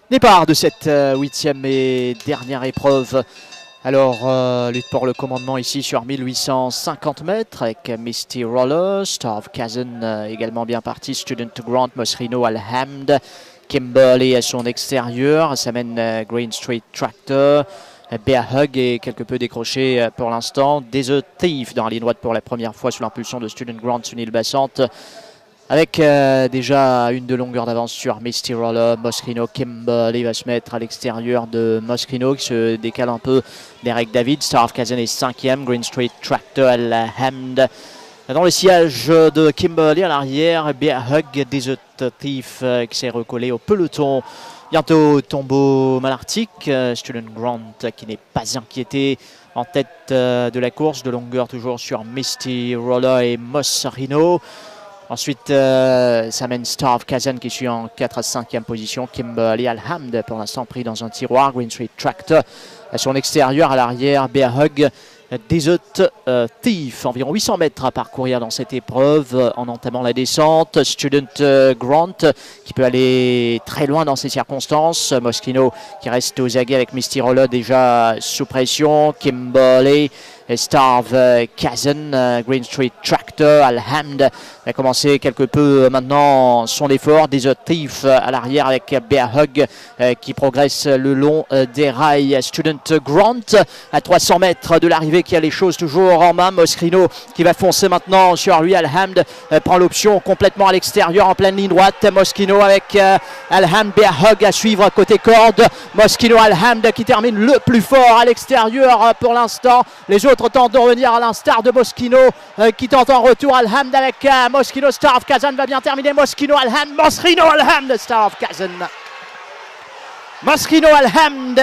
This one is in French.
Départ de cette huitième et dernière épreuve. Alors, lutte pour le commandement ici sur 1850 mètres avec Misty Roller, Star of Kazan également bien parti, Student Grant, Mosrino Alhamd, Kimberly à son extérieur, ça mène Green Street Tractor, Bear Hug est quelque peu décroché pour l'instant, Desert Thief dans la ligne droite pour la première fois sous l'impulsion de Student Grant, Sunil Bassante. Avec déjà une de longueur d'avance sur Misty Roller, Mosrino, Kimberly va se mettre à l'extérieur de Mosrino qui se décale un peu d'Eric David. Star of Kazan est 5e, Green Street Tractor Alhamd. Dans le sillage de Kimberly à l'arrière, Bear Hug, Desert Thief qui s'est recollé au peloton. Bientôt Tombeau Malartic, Student Grant qui n'est pas inquiété en tête de la course, de longueur toujours sur Misty Roller et Mosrino. Ensuite, ça mène Star of Kazan qui suit en 4 à 5e position. Kimberly Alhamd pour l'instant pris dans un tiroir. Green Street Tractor à son extérieur, à l'arrière. Bear Hug, Desert Thief. Environ 800 mètres à parcourir dans cette épreuve en entamant la descente. Student Grant qui peut aller très loin dans ces circonstances. Mosrino qui reste aux aguets avec Misty Roller déjà sous pression. Kimberly, Star of Kazan, Green Street Tractor, Alhamd va commencer quelque peu maintenant son effort. Desert Thief à l'arrière avec Bear Hug qui progresse le long des rails. Student Grant à 300 mètres de l'arrivée qui a les choses toujours en main. Mosrino qui va foncer maintenant sur lui. Alhamd prend l'option complètement à l'extérieur en pleine ligne droite. Mosrino avec Alhamd, Bear Hug à suivre côté corde. Mosrino, Alhamd qui termine le plus fort à l'extérieur pour l'instant. Les autres tentent de revenir à l'instar de Mosrino qui tente en retour. Alhamd avec Mosrino. Star of Kazan va bien terminer. Mosrino, Alhamd, Mosrino, Alhamd, Star of Kazan. Mosrino, Alhamd.